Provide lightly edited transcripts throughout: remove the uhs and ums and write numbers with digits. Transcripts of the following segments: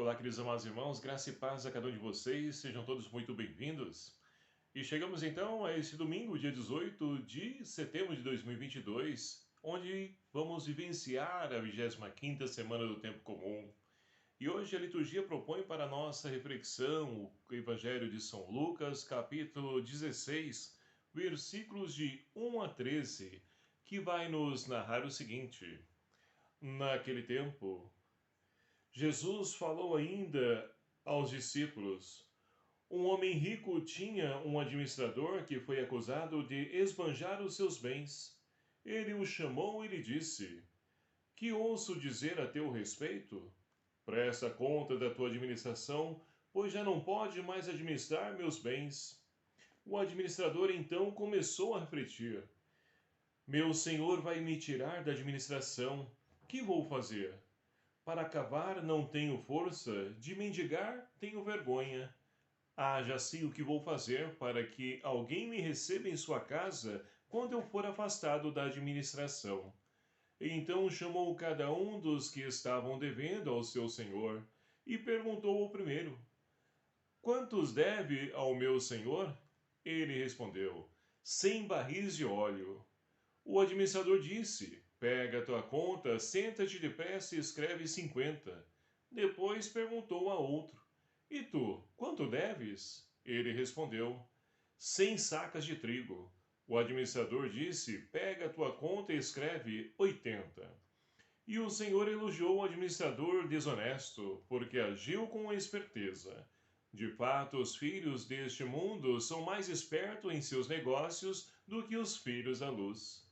Olá, queridos amados irmãos, graça e paz a cada um de vocês, sejam todos muito bem-vindos. E chegamos então a esse domingo, dia 18 de setembro de 2022, onde vamos vivenciar a 25ª semana do tempo comum. E hoje a liturgia propõe para a nossa reflexão o Evangelho de São Lucas, capítulo 16, versículos de 1 a 13, que vai nos narrar o seguinte: Naquele tempo, Jesus falou ainda aos discípulos: Um homem rico tinha um administrador que foi acusado de esbanjar os seus bens. Ele o chamou e lhe disse: Que ouço dizer a teu respeito? Presta conta da tua administração, pois já não pode mais administrar meus bens. O administrador então começou a refletir: Meu senhor vai me tirar da administração. Que vou fazer? Para cavar não tenho força, de mendigar tenho vergonha. Já sei o que vou fazer para que alguém me receba em sua casa quando eu for afastado da administração. E então chamou cada um dos que estavam devendo ao seu senhor e perguntou ao primeiro: Quantos deve ao meu senhor? Ele respondeu: 100 barris de óleo. O administrador disse: Pega a tua conta, senta-te depressa e escreve 50. Depois perguntou a outro: E tu, quanto deves? Ele respondeu: 100 sacas de trigo. O administrador disse: Pega a tua conta e escreve 80. E o Senhor elogiou o administrador desonesto, porque agiu com esperteza. De fato, os filhos deste mundo são mais espertos em seus negócios do que os filhos da luz.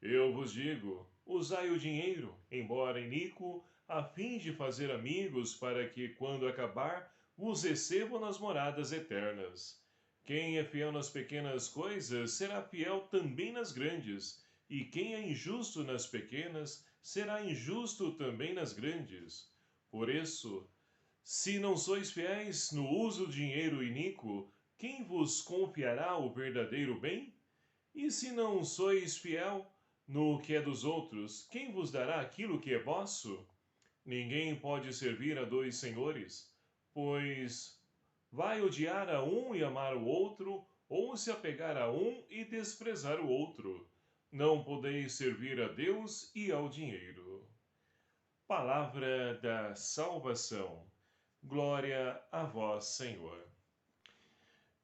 Eu vos digo: usai o dinheiro, embora iníquo, a fim de fazer amigos, para que, quando acabar, vos recebam nas moradas eternas. Quem é fiel nas pequenas coisas será fiel também nas grandes, e quem é injusto nas pequenas será injusto também nas grandes. Por isso, se não sois fiéis no uso do dinheiro iníquo, quem vos confiará o verdadeiro bem? E se não sois fiel no que é dos outros, quem vos dará aquilo que é vosso? Ninguém pode servir a dois senhores, pois vai odiar a um e amar o outro, ou se apegar a um e desprezar o outro. Não podeis servir a Deus e ao dinheiro. Palavra da salvação. Glória a vós, Senhor.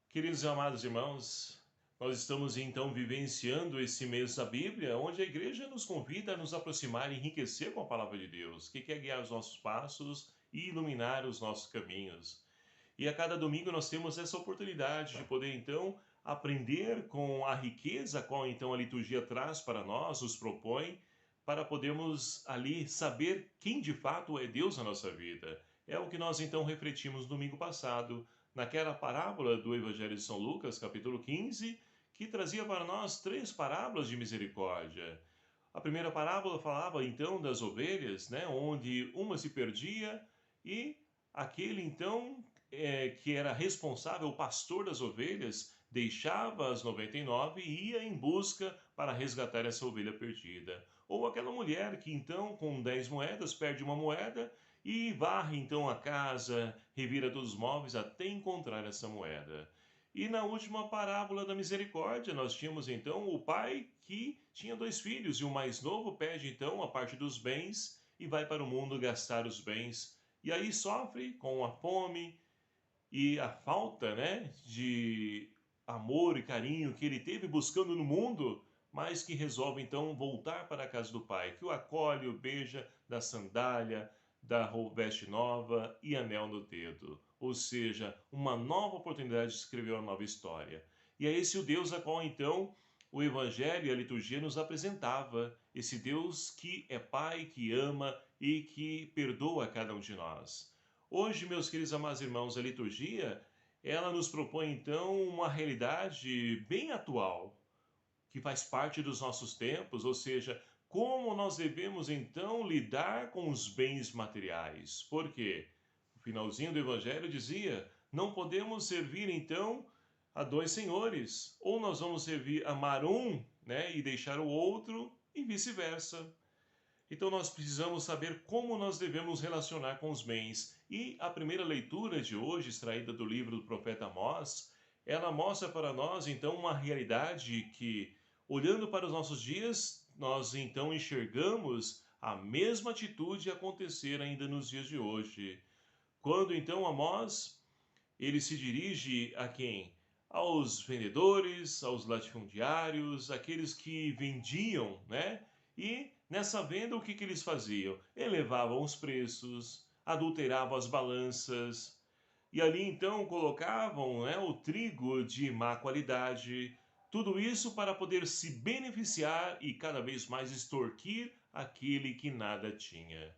Queridos e amados irmãos, nós estamos então vivenciando esse mês da Bíblia, onde a igreja nos convida a nos aproximar e enriquecer com a palavra de Deus, que quer guiar os nossos passos e iluminar os nossos caminhos. E a cada domingo nós temos essa oportunidade de poder então aprender com a riqueza qual então a liturgia traz para nós, nos propõe, para podermos ali saber quem de fato é Deus na nossa vida. É o que nós então refletimos no domingo passado, naquela parábola do Evangelho de São Lucas, capítulo 15, que trazia para nós três parábolas de misericórdia. A primeira parábola falava então das ovelhas, né, onde uma se perdia e aquele então que era responsável, o pastor das ovelhas, deixava as 99 e ia em busca para resgatar essa ovelha perdida. Ou aquela mulher que então com 10 moedas perde uma moeda e varre então a casa, revira todos os móveis até encontrar essa moeda. E na última parábola da misericórdia, nós tínhamos então o pai que tinha dois filhos, e o mais novo pede então a parte dos bens e vai para o mundo gastar os bens. E aí sofre com a fome e a falta, né, de amor e carinho que ele teve buscando no mundo, mas que resolve então voltar para a casa do pai, que o acolhe, o beija, dá sandália, dá veste nova e anel no dedo. Ou seja, uma nova oportunidade de escrever uma nova história. E é esse o Deus a qual então o Evangelho e a liturgia nos apresentava, esse Deus que é Pai, que ama e que perdoa cada um de nós. Hoje, meus queridos amados irmãos, a liturgia, ela nos propõe então uma realidade bem atual, que faz parte dos nossos tempos, ou seja, como nós devemos então lidar com os bens materiais. Por quê? O finalzinho do Evangelho dizia: não podemos servir então a dois senhores, ou nós vamos servir, amar um, né, e deixar o outro, e vice-versa. Então nós precisamos saber como nós devemos relacionar com os bens. E a primeira leitura de hoje, extraída do livro do profeta Amós, ela mostra para nós então uma realidade que, olhando para os nossos dias, nós então enxergamos a mesma atitude acontecer ainda nos dias de hoje. Quando então Amós ele se dirige a quem? Aos vendedores, aos latifundiários, aqueles que vendiam, né? E nessa venda, o que que eles faziam? Elevavam os preços, adulteravam as balanças, e ali então colocavam, né, o trigo de má qualidade, tudo isso para poder se beneficiar e cada vez mais extorquir aquele que nada tinha.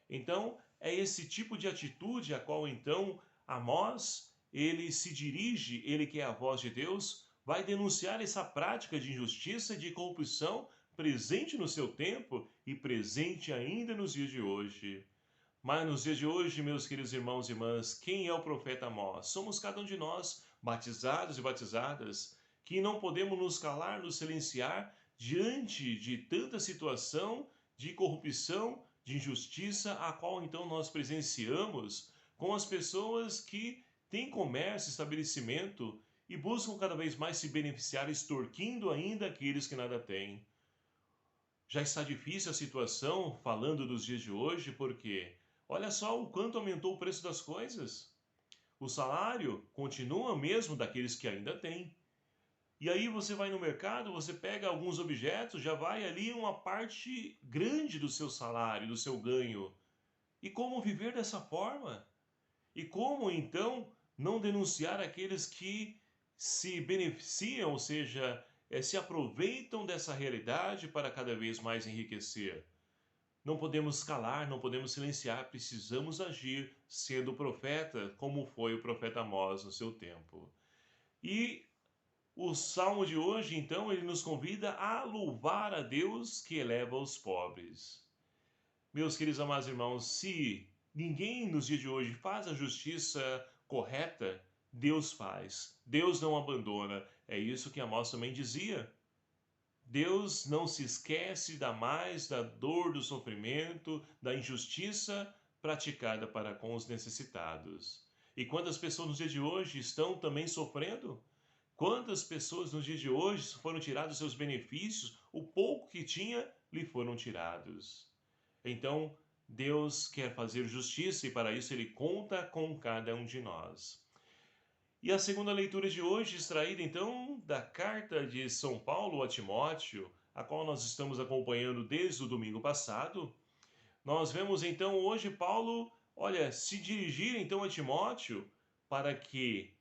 Então, é esse tipo de atitude a qual então Amós, ele se dirige, ele que é a voz de Deus, vai denunciar essa prática de injustiça e de corrupção presente no seu tempo e presente ainda nos dias de hoje. Mas nos dias de hoje, meus queridos irmãos e irmãs, quem é o profeta Amós? Somos cada um de nós, batizados e batizadas, que não podemos nos calar, nos silenciar diante de tanta situação de corrupção, de injustiça, a qual então nós presenciamos com as pessoas que têm comércio, estabelecimento e buscam cada vez mais se beneficiar, extorquindo ainda aqueles que nada têm. Já está difícil a situação, falando dos dias de hoje, porque olha só o quanto aumentou o preço das coisas. O salário continua mesmo daqueles que ainda têm. E aí você vai no mercado, você pega alguns objetos, já vai ali uma parte grande do seu salário, do seu ganho. E como viver dessa forma? E como então não denunciar aqueles que se beneficiam, ou seja, se aproveitam dessa realidade para cada vez mais enriquecer? Não podemos calar, não podemos silenciar, precisamos agir sendo profeta, como foi o profeta Amós no seu tempo. E o salmo de hoje, então, ele nos convida a louvar a Deus que eleva os pobres. Meus queridos amados irmãos, se ninguém nos dias de hoje faz a justiça correta, Deus faz. Deus não abandona. É isso que Amós também dizia. Deus não se esquece da mais da dor, do sofrimento, da injustiça praticada para com os necessitados. E quantas pessoas nos dias de hoje estão também sofrendo? Quantas pessoas nos dias de hoje foram tirados seus benefícios, o pouco que tinha lhe foram tirados. Então, Deus quer fazer justiça e para isso ele conta com cada um de nós. E a segunda leitura de hoje, extraída então da carta de São Paulo a Timóteo, a qual nós estamos acompanhando desde o domingo passado, nós vemos então hoje Paulo, olha, se dirigir então a Timóteo para que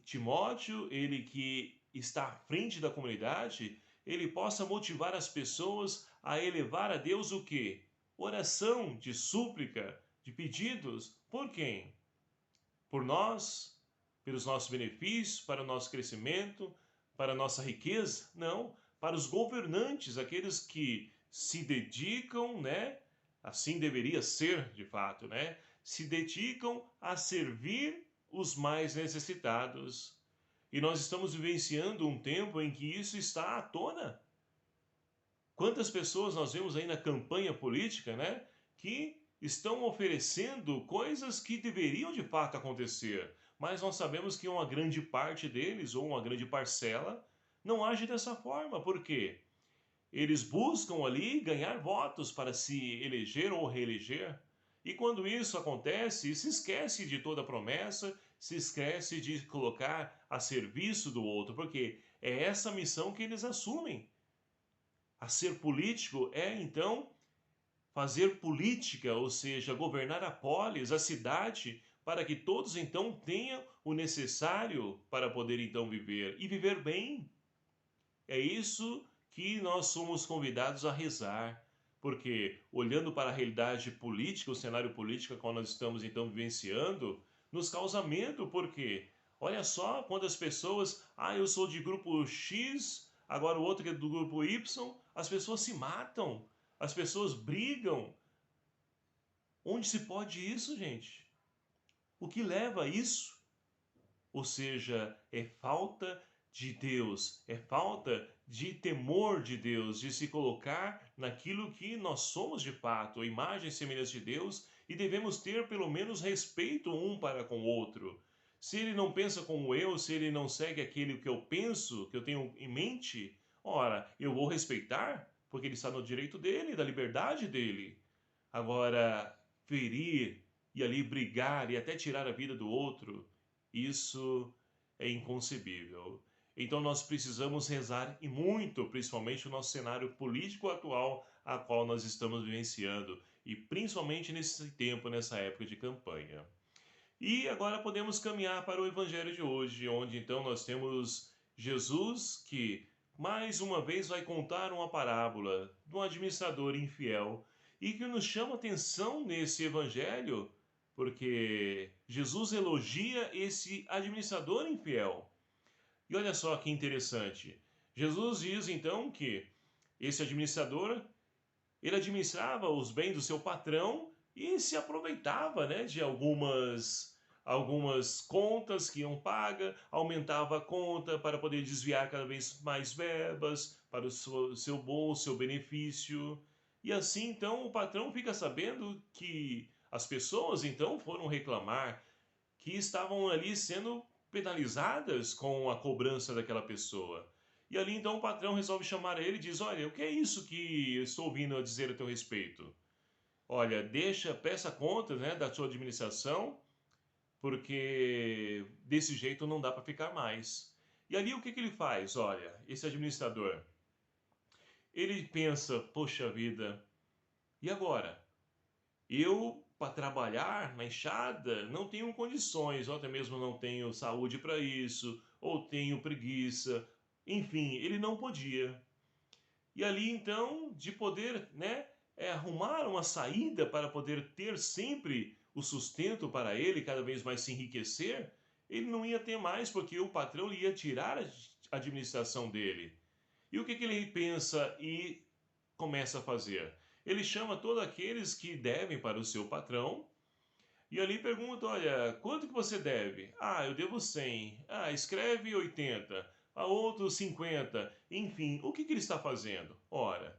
Timóteo, ele que está à frente da comunidade, ele possa motivar as pessoas a elevar a Deus o quê? Oração de súplica, de pedidos. Por quem? Por nós, pelos nossos benefícios, para o nosso crescimento, para a nossa riqueza? Não, para os governantes, aqueles que se dedicam, né? Assim deveria ser, de fato, né? Se dedicam a servir os mais necessitados. E nós estamos vivenciando um tempo em que isso está à tona. Quantas pessoas nós vemos aí na campanha política, né, que estão oferecendo coisas que deveriam de fato acontecer, mas nós sabemos que uma grande parte deles, ou uma grande parcela, não age dessa forma. Por quê? Eles buscam ali ganhar votos para se eleger ou reeleger. E quando isso acontece, se esquece de toda a promessa, se esquece de colocar a serviço do outro, porque é essa missão que eles assumem. A ser político é, então, fazer política, ou seja, governar a polis, a cidade, para que todos, então, tenham o necessário para poder, então, viver e viver bem. É isso que nós somos convidados a rezar, porque olhando para a realidade política, o cenário político a qual nós estamos então vivenciando, nos causa medo, porque olha só quantas pessoas, eu sou de grupo X, agora o outro que é do grupo Y, as pessoas se matam, as pessoas brigam. Onde se pode isso, gente? O que leva a isso? Ou seja, é falta de Deus, é falta de temor de Deus, de se colocar naquilo que nós somos de fato, a imagem e semelhança de Deus, e devemos ter pelo menos respeito um para com o outro. Se ele não pensa como eu, se ele não segue aquilo que eu penso, que eu tenho em mente, ora, eu vou respeitar, porque ele está no direito dele, da liberdade dele. Agora, ferir e ali brigar e até tirar a vida do outro, isso é inconcebível. Então nós precisamos rezar e muito, principalmente no nosso cenário político atual, a qual nós estamos vivenciando, e principalmente nesse tempo, nessa época de campanha. E agora podemos caminhar para o evangelho de hoje, onde então nós temos Jesus que mais uma vez vai contar uma parábola de um administrador infiel e que nos chama atenção nesse evangelho, porque Jesus elogia esse administrador infiel. E olha só que interessante. Jesus diz então que esse administrador, ele administrava os bens do seu patrão e se aproveitava, né, de algumas contas que iam paga, aumentava a conta para poder desviar cada vez mais verbas para o seu bolso, seu benefício. E assim então o patrão fica sabendo que as pessoas então foram reclamar que estavam ali sendo penalizadas com a cobrança daquela pessoa. E ali então o patrão resolve chamar ele e diz: Olha, o que é isso que eu estou ouvindo a dizer a teu respeito? Olha, peça conta, né, da sua administração, porque desse jeito não dá para ficar mais. E ali o que ele faz? Olha, esse administrador, ele pensa: Poxa vida, e agora? Eu, para trabalhar na enxada, não tenho condições, ou até mesmo não tenho saúde para isso, ou tenho preguiça. Enfim, ele não podia. E ali então, de poder, né, arrumar uma saída para poder ter sempre o sustento para ele, cada vez mais se enriquecer, ele não ia ter mais, porque o patrão ia tirar a administração dele. E o que ele pensa e começa a fazer? Ele chama todos aqueles que devem para o seu patrão e ali pergunta: Olha, quanto que você deve? Ah, eu devo 100. Ah, escreve 80. A outro 50. Enfim, o que ele está fazendo? Ora,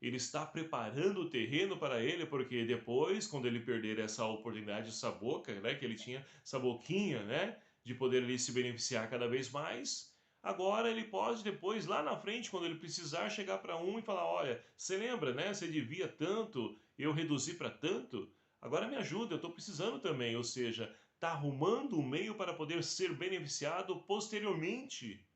ele está preparando o terreno para ele, porque depois, quando ele perder essa oportunidade, essa boca, né, que ele tinha, essa boquinha, né, de poder ali se beneficiar cada vez mais, agora ele pode depois, lá na frente, quando ele precisar, chegar para um e falar: Olha, você lembra, né, você devia tanto, eu reduzi para tanto, agora me ajuda, eu estou precisando também. Ou seja, está arrumando um meio para poder ser beneficiado posteriormente.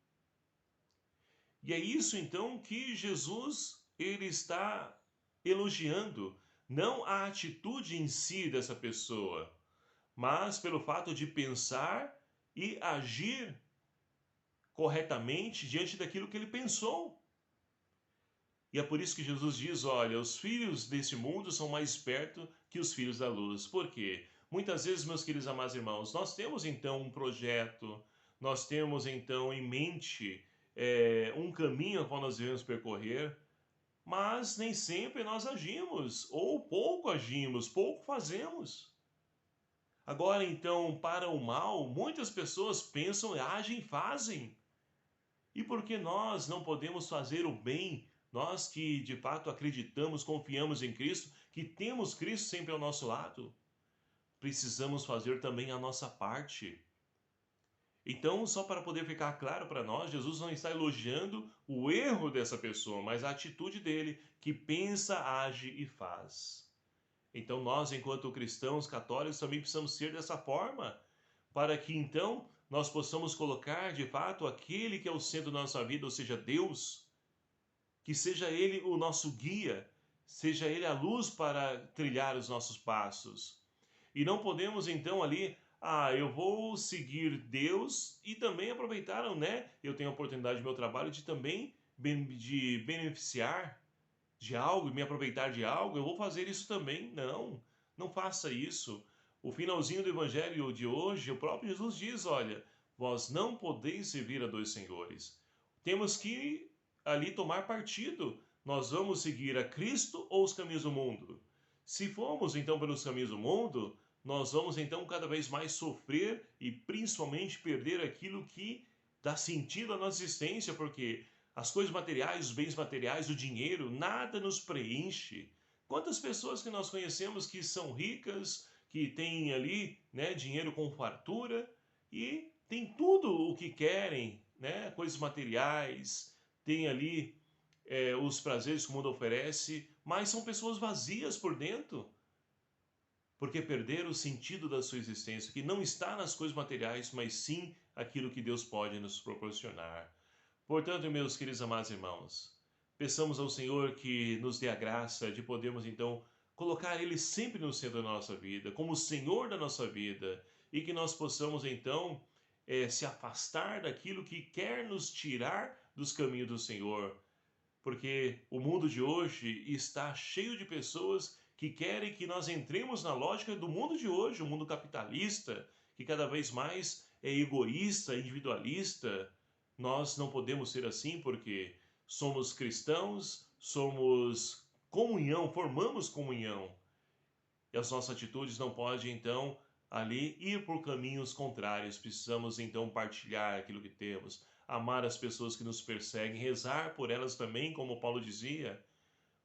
E é isso então que Jesus ele está elogiando, não a atitude em si dessa pessoa, mas pelo fato de pensar e agir corretamente diante daquilo que ele pensou. E é por isso que Jesus diz: Olha, os filhos desse mundo são mais espertos que os filhos da luz. Por quê? Muitas vezes, meus queridos amados irmãos, nós temos então um projeto, nós temos então em mente um caminho a qual nós devemos percorrer, mas nem sempre nós agimos, ou pouco agimos, pouco fazemos. Agora, então, para o mal, muitas pessoas pensam, agem e fazem. E por que nós não podemos fazer o bem? Nós que de fato acreditamos, confiamos em Cristo, que temos Cristo sempre ao nosso lado, precisamos fazer também a nossa parte. Então, só para poder ficar claro para nós, Jesus não está elogiando o erro dessa pessoa, mas a atitude dele, que pensa, age e faz. Então, nós, enquanto cristãos católicos, também precisamos ser dessa forma, para que então nós possamos colocar de fato aquele que é o centro da nossa vida, ou seja, Deus, que seja Ele o nosso guia, seja Ele a luz para trilhar os nossos passos. E não podemos então ali, eu vou seguir Deus e também aproveitar, né? Eu tenho a oportunidade do meu trabalho de também de beneficiar de algo e me aproveitar de algo, eu vou fazer isso também. Não, não faça isso. O finalzinho do evangelho de hoje, o próprio Jesus diz: Olha, vós não podeis servir a dois senhores. Temos que ali tomar partido. Nós vamos seguir a Cristo ou os caminhos do mundo? Se formos então pelos caminhos do mundo, nós vamos então cada vez mais sofrer e principalmente perder aquilo que dá sentido à nossa existência, porque As coisas materiais, os bens materiais, o dinheiro, nada nos preenche. Quantas pessoas que nós conhecemos que são ricas, que têm ali, né, dinheiro com fartura e tem tudo o que querem, né, coisas materiais, tem ali os prazeres que o mundo oferece, mas são pessoas vazias por dentro, porque perderam o sentido da sua existência, que não está nas coisas materiais, mas sim aquilo que Deus pode nos proporcionar. Portanto, meus queridos amados irmãos, peçamos ao Senhor que nos dê a graça de podermos então colocar Ele sempre no centro da nossa vida, como o Senhor da nossa vida, e que nós possamos então se afastar daquilo que quer nos tirar dos caminhos do Senhor, porque o mundo de hoje está cheio de pessoas que querem que nós entremos na lógica do mundo de hoje, o mundo capitalista, que cada vez mais é egoísta, individualista. Nós não podemos ser assim porque somos cristãos, somos comunhão, formamos comunhão. E as nossas atitudes não podem, então, ali ir por caminhos contrários. Precisamos, então, partilhar aquilo que temos, amar as pessoas que nos perseguem, rezar por elas também, como Paulo dizia,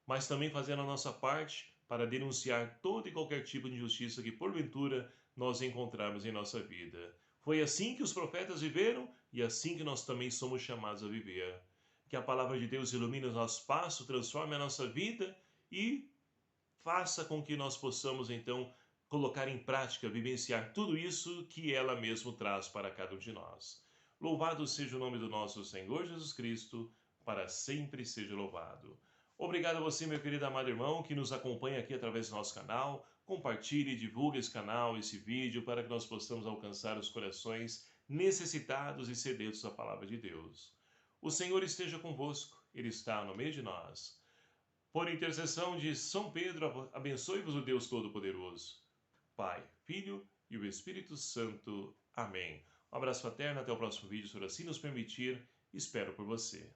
mas também fazer a nossa parte para denunciar todo e qualquer tipo de injustiça que, porventura, nós encontrarmos em nossa vida. Foi assim que os profetas viveram e assim que nós também somos chamados a viver. Que a palavra de Deus ilumine os nossos passos, transforme a nossa vida e faça com que nós possamos então colocar em prática, vivenciar tudo isso que ela mesmo traz para cada um de nós. Louvado seja o nome do nosso Senhor Jesus Cristo, para sempre seja louvado. Obrigado a você, meu querido amado irmão, que nos acompanha aqui através do nosso canal. Compartilhe e divulgue esse canal, esse vídeo, para que nós possamos alcançar os corações necessitados e sedentos da palavra de Deus. O Senhor esteja convosco, Ele está no meio de nós. Por intercessão de São Pedro, abençoe-vos o Deus Todo-Poderoso, Pai, Filho e o Espírito Santo. Amém. Um abraço fraterno, até o próximo vídeo, se assim nos permitir. Espero por você.